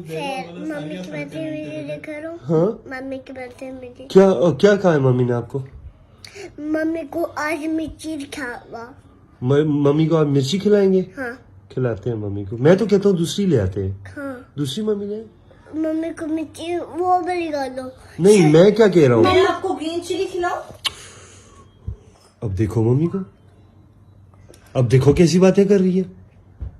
Mummy की birthday video देख रहा हूँ। हाँ मम्मी की बर्थडे वीडियो। क्या कहा है मम्मी ने आपको? मम्मी को आज मिर्ची खावा। मम्मी को आप मिर्ची खिलाएंगे? हाँ खिलाते हैं मम्मी को। मैं तो कहता हूँ दूसरी ले आते हैं। हाँ दूसरी मम्मी ले। मम्मी को मिर्ची वो वाली कर दो। नहीं मैं क्या कह रहा हूँ, मैं आपको ग्रीन चिली खिलाऊं? अब देखो मम्मी को, अब देखो कैसी बातें कर रही है।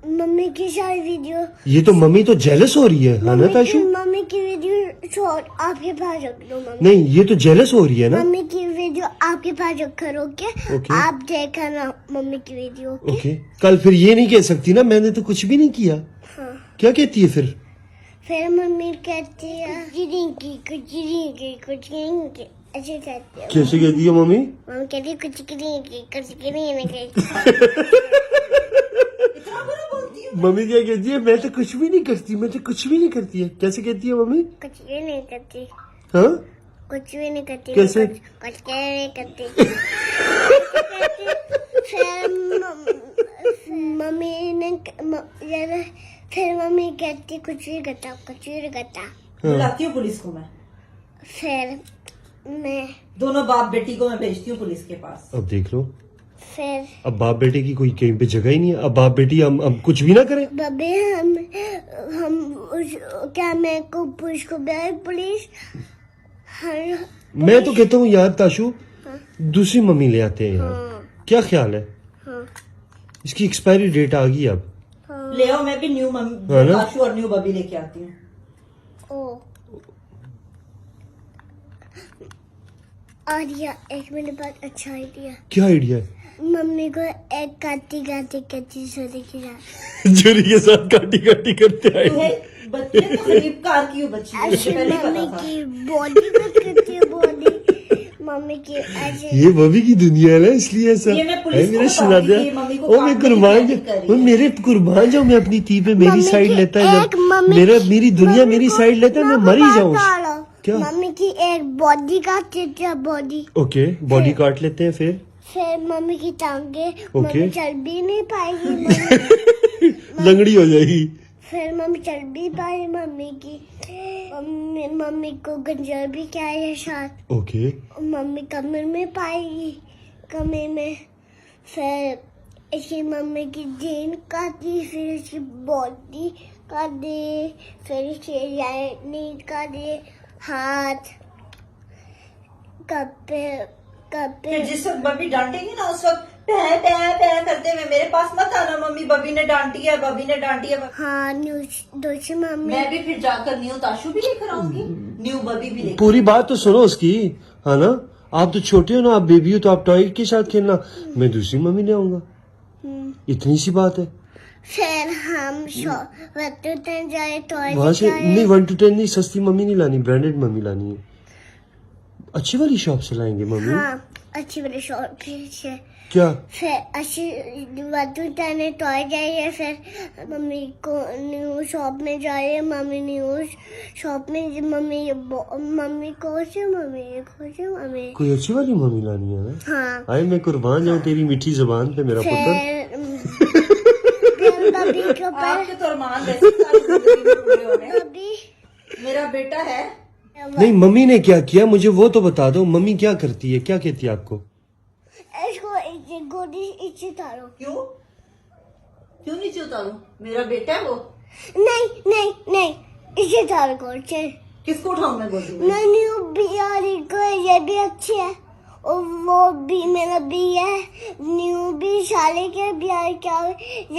मम्मी की सारी वीडियो। ये तो मम्मी तो जेलस हो रही है, है ना ताशु? मम्मी की वीडियो छोड़ आपके पास रख दो। मम्मी नहीं ये तो जेलस हो रही है ना। मम्मी की वीडियो आपके पास रखा ओके? ओके। आप देखा ना मम्मी की वीडियो। ओके कल फिर ये नहीं कह सकती ना मैंने तो कुछ भी नहीं किया। हाँ। क्या कहती है फिर? फिर मम्मी कहती है कुछ ऐसे कहती है। कैसे कहती है मम्मी? मम्मी कहती है कुछ मम्मी क्या कहती है? मैं तो कुछ भी नहीं करती, मैं तो कुछ भी नहीं करती है। कैसे कहती है मम्मी? कुछ भी नहीं करती। हाँ कुछ भी नहीं करती। कैसे? कुछ नहीं करती। फिर मम्मी ने फिर मम्मी कहती कुछ भी करता। बुलाती हूँ पुलिस को मैं। फिर मैं दोनों बाप बेटी को मैं भेजती हूँ पुलिस के पास। अब देख लो, फिर अब बाप बेटे की कोई कहीं पे जगह ही नहीं है। अब बाप बेटी हम कुछ भी ना करें। बबे क्या मैं को पुलिस को पुलिस हर मैं तो कहता हूँ यार ताशु, हाँ। दूसरी मम्मी ले आते हैं यार। हाँ। क्या ख्याल है? हाँ। इसकी एक्सपायरी डेट आ गई अब। हाँ। ले आओ, मैं भी न्यू हाँ मम्मी ना? ताशु और न्यू बबी लेके आती हूँ। ओ आइडिया, एक मेरे पास अच्छा आइडिया। क्या आइडिया है? मम्मी को एक काटी छोरी की रात जोरी के साथ काटी करते आए। तुम्हें बच्चे तो गरीब कार की हो बच्ची, मुझे ऐसे पहले मम्मी पता था। की बॉडी कट करती है। बॉडी मम्मी की ऐसे। ये बबी की दुनिया है ना, इसलिए ऐसा ये मैं पुलिस है। को मेरे बताऊंगी सुना दिया कि मम्मी को ओ मैं काटने की कुर्बान तैयारी कर रही वो है। मेरे कुर्बान जाऊं मैं अपनी ती पे। मेरी मम्मी साइड की लेता है एक मम्मी मेरी दुनिया मेरी साइड लेता है, मैं मर ही जाऊं। क्या? मम्मी की एक बॉडी काटती है। बॉडी ओके बॉडी काट लेते हैं फिर मम्मी की टांगे। ओके। मम्मी चल भी नहीं पाएगी। मम्मी लंगड़ी हो जाएगी। फिर मम्मी चल भी पाएगी। मम्मी को गंजा भी क्या है साथ। ओके मम्मी कमर में पाएगी, कमर में। फिर इसकी मम्मी की जेन काटी, फिर इसकी बॉडी काट दे, फिर इसकी लाइनिंग काट दे, हाथ कपे फिर जिस वक्त बबी डांटेगी ना उस वक्त पै करते हुए मेरे पास मत आना, मम्मी बबी ने डांटी है, बबी ने डांटी है। हाँ दूसरी मम्मी। मैं भी फिर जाकर न्यू ताशु भी लेकर आऊंगी, न्यू बबी भी लेकर। पूरी बात तो सुनो उसकी, है ना? आप तो छोटे हो ना, आप बेबी हो तो आप टॉय के साथ खेलना। मैं दूसरी मम्मी ले आऊंगा, इतनी सी बात है। फिर हम जाए तो वहां से नहीं 1 to 10 नहीं, सस्ती मम्मी नहीं लानी, ब्रांडेड मम्मी लानी है। अच्छी वाली शॉप से लाएंगे मम्मी। हाँ अच्छी वाली शॉप से। क्या? फिर अच्छी टॉय जाइए। फिर मम्मी को न्यू शॉप में जाइए। मम्मी न्यू शॉप में मम्मी कोई अच्छी वाली मम्मी लानी है ना? हाँ। आए मैं कुर्बान जाऊं तेरी मीठी जुबान पे मेरा पुत्र। बबी के ऊपर आपके तो अरमान वैसे सारी जिंदगी में पूरे हो रहे हैं। मेरा बेटा है। नहीं मम्मी ने क्या किया मुझे वो तो बता दो। मम्मी क्या करती है, क्या कहती है आपको? इसको गोदी इसे उतारो। क्यों नीचे उतारू? मेरा बेटा है वो। नहीं इसे उतारो गोद से। किसको उठाऊं मैं गोदी में? न्यू बिहारी को ये भी अच्छी है और वो भी मेरा भी है। न्यू भी शाले के बिहार क्या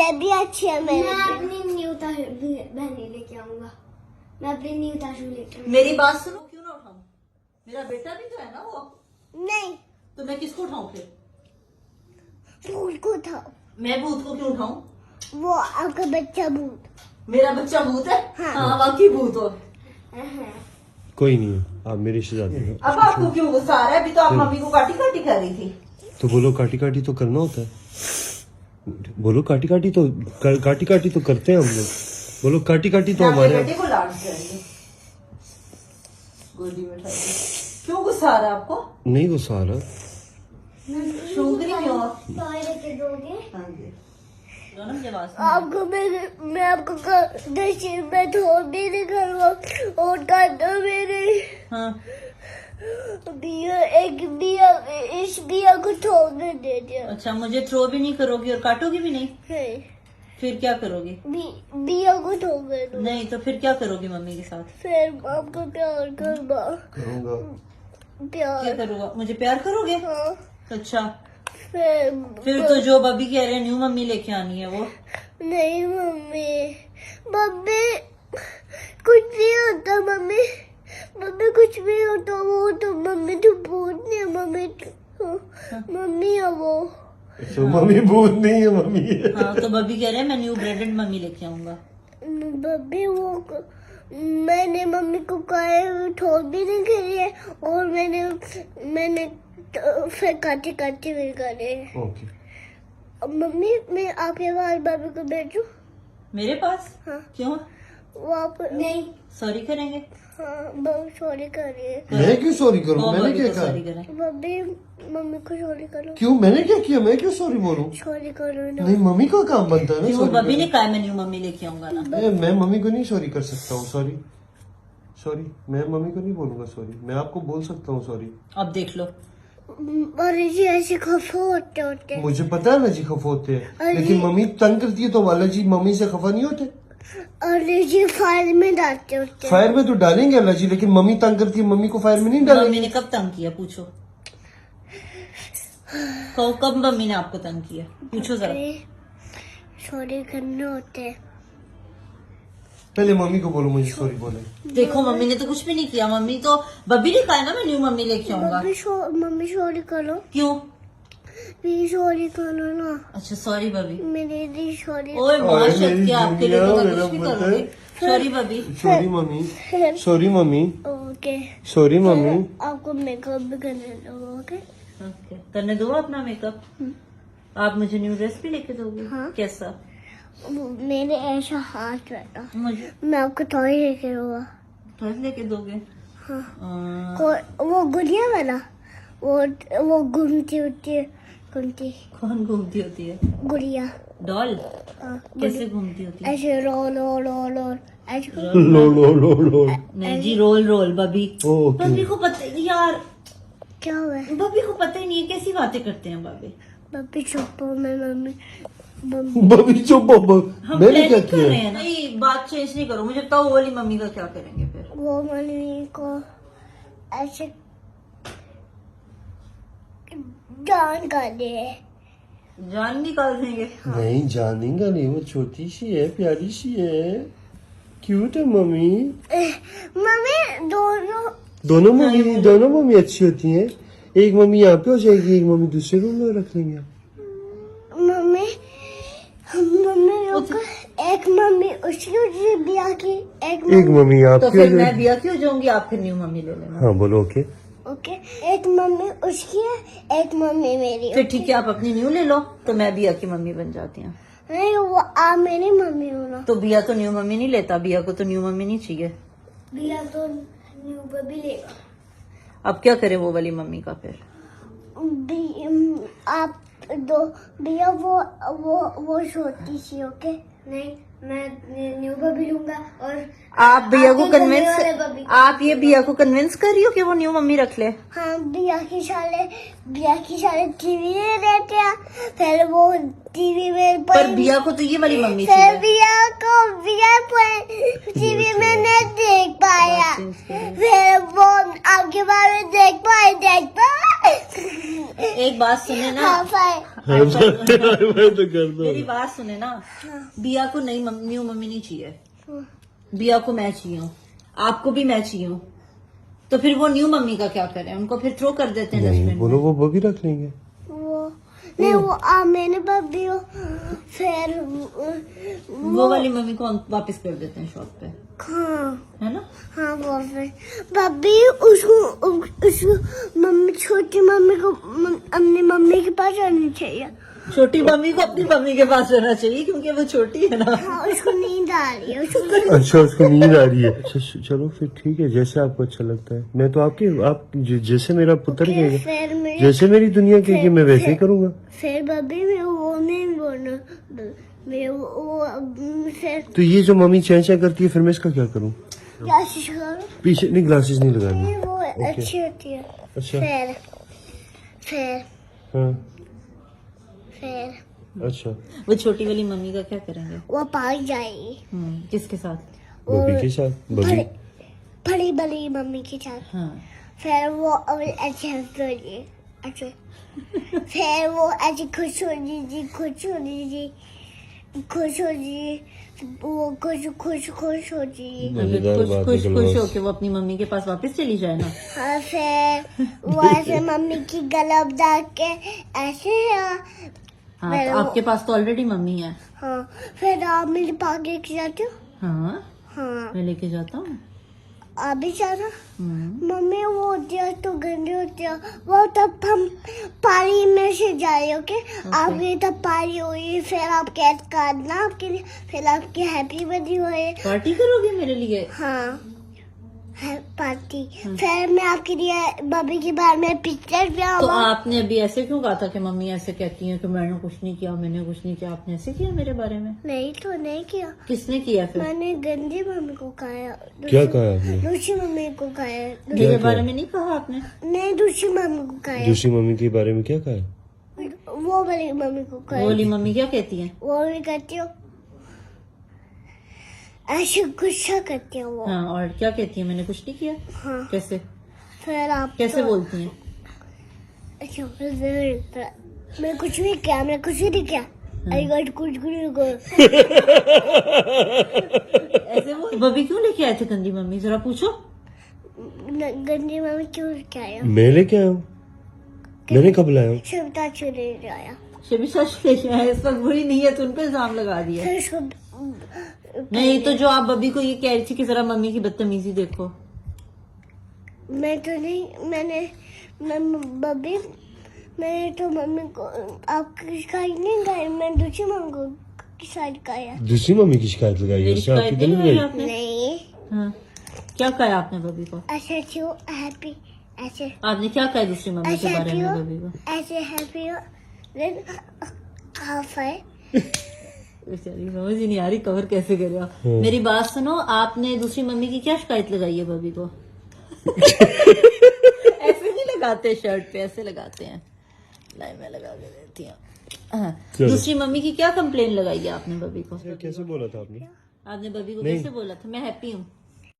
ये भी अच्छी है। मैं अपनी न्यू बहनी लेके आऊंगा। मैं अपनी न्यू ताशु लेके। मेरी बात सुनो, क्यों ना उठाऊं? मेरा बेटा भी तो है ना वो। नहीं तो मैं किसको उठाऊं फिर? भूत को उठाओ। मैं भूत को क्यों उठाऊं? वो आपका बच्चा भूत। मेरा बच्चा भूत है? हाँ वाकई भूत हो। कोई नहीं है, आप मेरी शहजादी हो। अब आपको क्यों गुस्सा आ रहा है? अभी तो आप मम्मी को काटी काटी कर रही थी। तो बोलो काटी काटी तो करना होता है। बोलो काटी काटी तो करते हैं हम लोग। बोलो काटी काटी तो मैं अपने हमारे। बेटे को लाड करेंगे, गोदी में उठाएंगे। क्यों गुस्सा आ रहा है आपको? नहीं गुस्सा आ रहा। शौक नहीं क्यों? टॉय लेके दोगे? हाँ जी। दोनों जवाब आपको मैं आपको में धो भी नहीं कर और दादा मेरे हाँ एक इस बिया को छोड़ने दे दिया। अच्छा, मुझे थ्रो भी नहीं करोगी और काटोगी भी नहीं, नहीं, फिर क्या करोगी? बिया को छोड़ने दो। नहीं तो फिर क्या करोगी मम्मी के साथ? फिर आपको प्यार करना। करूंगा। क्या प्यार। करूँगा? मुझे प्यार करोगे? हाँ। अच्छा, फिर तो जो बबी कह रहे हैं न्यू मम्मी लेके आनी है वो? नहीं मम्मी, मम्मी कुछ नहीं होता मम्मी, मम्मी कुछ भी होता वो तो मम्मी तो भूत नहीं है मम्मी मम्मी है वो। अच्छा मम्मी भूत नहीं है, मम्मी है। हाँ तो बबी कह रहे हैं मैं न्यू ब्रेडेड मम्मी लेके आऊंगा। बब्बी वो मैंने मम्मी को कहा ठोक भी नहीं करी है और मैंने तो फिर काटे काटे भी करे। ओके। अब मम्मी मैं आपके पास बब्बी को भेजूं? मेरे पास? हाँ। क्यों? वो आप नहीं। सॉरी करेंगे? हाँ बहुत सॉरी करिए। मैं क्यों सॉरी करूँ? वो मैंने बबी क्या को कहा? सॉरी करें। बब्बी मम्मी को सॉरी करो। क्यों, मैंने क्या किया? मैं क्यों सॉरी बोलूं? सॉरी करो ना। नहीं, मम्मी का काम बनता है ना क्यों? सॉरी बबी ने करना। कहा मैं न्यू मम्मी लेके आऊंगा ना। मैं मम्मी को नहीं सॉरी कर सकता हूँ, सॉरी सॉरी। मैं मम्मी को नहीं बोलूंगा सॉरी, मैं आपको बोल सकता हूँ सॉरी। अब देख लो, अरे जी ऐसे खफा होते मुझे पता है ना जी खफा होते हैं, अरे। लेकिन मम्मी तंग करती है तो वाला जी मम्मी से खफा नहीं होते। अरे जी फाइल में डालते होते। फायर में तो डालेंगे अल्लाह जी, लेकिन मम्मी तंग करती है, मम्मी को फायर में नहीं मम्मी डालेंगे। ने कब तंग किया? पूछो, कब मम्मी ने आपको तंग किया? पूछो जरा। सॉरी करने होते हैं। पहले मम्मी को बोलो मुझे सॉरी बोले। देखो मम्मी ने तो कुछ भी नहीं किया, मम्मी तो बबी ने कहा ना मैं न्यू मम्मी लेके आऊंगा। मम्मी सॉरी करो क्यों? प्लीज सॉरी करो ना। अच्छा सॉरी बबी। मेरे लिए सॉरी। ओए माशा मेरी क्या आपके लिए दुनिया, तो मैं मेरा कुछ भी पुत्र। करूंगी। सॉरी बबी। Sorry mummy, sorry mummy, okay sorry mummy. आपको मेकअप भी करने दो। ओके ओके, करने दो अपना मेकअप। आप मुझे न्यू ड्रेस भी लेके दोगे? हाँ। कैसा? मेरे ऐसा हाथ बैठा, मुझे मैं आपको टॉय लेके दूंगा। ड्रेस लेके दोगे? हाँ। वो गुड़िया वाला, वो घूमती होती है, घूमती कौन घूमती होती है? गुड़िया। डॉल? हाँ, कैसे घूमती होती है? ऐसे रोल रोल रोल रोल ऐसे। लो लो लो लो। नहीं जी, रोल रोल बबी। ओके। बबी को पता ही यार, क्या हुआ है? बबी को पता ही नहीं है कैसी बातें करते हैं बबी। बब्बी चुप हो, मैं मम्मी बबी चुप बाबा, हम मैंने क्या प्लानिंग कर रहे किया? हैं ना। नहीं, बात चेंज नहीं करो, मुझे बताओ वो वाली मम्मी का क्या करेंगे फिर? वो मम्मी को ऐसे जान कर दे। जान निकाल देंगे? नहीं जानेगा नहीं, वो छोटी सी है, प्यारी सी है, क्यूट है मम्मी। मम्मी दोनों मम्मी अच्छी होती हैं। एक मम्मी यहाँ पे हो जाएगी, एक मम्मी दूसरे रूम में रख लेंगे। मम्मी लोग एक मम्मी उसकी बिया की, एक मम्मी तो आपकी हो फिर मैं जाएगी। बिया क्यों जाऊंगी? आप फिर न्यू मम्मी ले लेना। हाँ बोलो। ओके। ओके एक मम्मी उसकी है, एक मम्मी मेरी। फिर ठीक है, आप अपनी न्यू ले लो तो मैं बिया की मम्मी बन जाती हूँ। नहीं वो आप मेरी मम्मी हो ना। तो बिया तो न्यू मम्मी नहीं लेता, बिया को तो न्यू मम्मी नहीं चाहिए। बिया तो न्यू बेबी लेगा। अब क्या करे वो वाली मम्मी का फिर? आप दो बिया वो छोटी सी। ओके नहीं मैं न्यू बेबी लूंगा। और आप बिया को आपके घर कन्विंस, वाले बबी। आप ये बिया को कन्विंस कर रही हो कि वो न्यू मम्मी रख ले? हाँ बिया की साले टीवी में रहते हैं, फिर वो टीवी में पर बिया को तो ये वाली मम्मी फिर चाहिए। बिया टीवी में नहीं देख पाया, फिर वो आपके बारे में देख पाए। एक बात सुने ना, हाँ फिर तो कर दो। मेरी बात सुने ना, बिया को नई न्यू मम्मी नहीं चाहिए, बिया को मैं चाहिए हूँ, आपको भी मैं चाहिए हूँ। तो फिर वो न्यू मम्मी का क्या करें? उनको फिर थ्रो कर देते हैं नहीं डस्टबिन बोलो, में। वो बबी रख लेंगे। वो आप मैंने बब्बी हो, फिर वो वाली मम्मी को हम वापस कर देते हैं शॉप पे, हाँ है ना? हाँ वो फिर बब्बी उसको मम्मी छोटी मम्मी को अपनी मम्मी के पास आनी चाहिए। छोटी मम्मी को अपनी मम्मी के पास रहना चाहिए क्योंकि वो छोटी है ना। हाँ उसको नींद आ रही है उसको। अच्छा उसको नींद आ रही है। अच्छा चलो फिर ठीक है, जैसे आपको अच्छा लगता है। मैं तो आप जैसे मेरा पुत्र कहेगा, फिर मेरे जैसे मेरी दुनिया कहेगी मैं वैसे ही करूंगा। फिर बब्बी मैं वो नहीं बोलना, मैं वो फिर तो ये जो मम्मी चैं चैं करती है, फिर मैं इसका क्या करूं? ग्लासेस करो पीछे नहीं, ग्लासेस नहीं लगानी। ये वो अच्छी होती है अच्छा फिर हाँ फिर अच्छा। वो छोटी वाली मम्मी का क्या करेंगे? वो पार्क जाएगी किसके साथ? बबी के साथ। बबी बड़ी बड़ी मम्मी के साथ। हाँ फिर वो ऐसे हंसोगी ऐसे फिर वो ऐसे खुश हो जी वो खुश हो जी। मजेदार बात खुश है खुश बस। होके वो अपनी मम्मी के पास वापस चली जाए ना। हाँ फिर वो ऐसे मम्मी की गलब डाल के ऐसे हाँ तो आपके पास तो ऑलरेडी मम्मी है। हाँ फिर आप मेरे पास लेके जाते हो। हाँ हाँ मैं लेके जाता हूँ। आप भी जाना। मम्मी वो होती है तो गंदी होती है वो तब हम पानी में से जाए ओके आपके तब पानी हुई फिर आप कैच काटना आपके लिए फिर आपकी हैप्पी बर्थडे हुए। पार्टी करोगे मेरे लिए? हाँ है पार्टी। फिर मैं आपके लिए बबी के बारे में पिक्चर भी तो आपने अभी ऐसे क्यों कहा था कि मम्मी ऐसे कहती हैं कि मैंने कुछ नहीं किया, मैंने कुछ नहीं किया? आपने ऐसे किया मेरे बारे में? नहीं तो नहीं किया। किसने किया फिर? मैंने गंदी मम्मी को कहा। क्या कहा आपने? दूसरी मम्मी को कहा। मेरे क्या? बारे में नहीं कहा आपने? नहीं दूसरी मम्मी को कहा। दूसरी मम्मी के बारे में क्या कहा? वो वाली मम्मी को कहा। वो वाली मम्मी क्या कहती है? वो भी करती हो ऐसे गुस्सा करती है वो। हाँ और क्या कहती है? मैंने कुछ नहीं किया। हाँ कैसे फिर आप कैसे बोलती हैं? अच्छा मैं कुछ भी किया मैं कुछ भी नहीं किया। आई गॉट कुछ ऐसे वो बबी क्यों लेके आए थे गंदी मम्मी? जरा पूछो। गंदी मम्मी क्यों क्या आया। मैं लेके आया हूँ। मैंने कब लाया हूँ? शिवता चुने आया शबी सच लेके आए। इस वक्त बुरी नहीं है तो उन पे इल्जाम लगा दिया। फिर उसको नहीं तो जो आप बबी को ये कह रही थी कि जरा मम्मी की बदतमीजी देखो। मैं तो नहीं बबी मैंने तो मम्मी को आपकी शिकायत नहीं गाई। मैं दूसरी मम्मी को शिकायत गाया। दूसरी मम्मी की शिकायत लगाई है मेरी उससे? आपकी शिकायत दिल नहीं में लगाई गई? आपने? नहीं हाँ क्या कहा आपने बबी को? ऐसे क्यों हैप्पी ऐसे आपने क्या कहा दूसरी मम्मी के ऐसे बारे हैप्पी में हो बबी को? ऐसे हैप्पी हो देन हाफ है। बेचारी समझ ही नहीं आ रही कवर कैसे करे आप। मेरी बात सुनो, आपने दूसरी मम्मी की क्या शिकायत लगाई है बबी को? ऐसे नहीं लगाते शर्ट पे, ऐसे लगाते हैं। लाइन में लगा के देती हैं। हाँ, दूसरी मम्मी की क्या कंप्लेन लगाई है आपने बबी को? कैसे बोला था आपने? आपने बबी को नहीं। कैसे बोला था? मैं हैप्पी हूँ।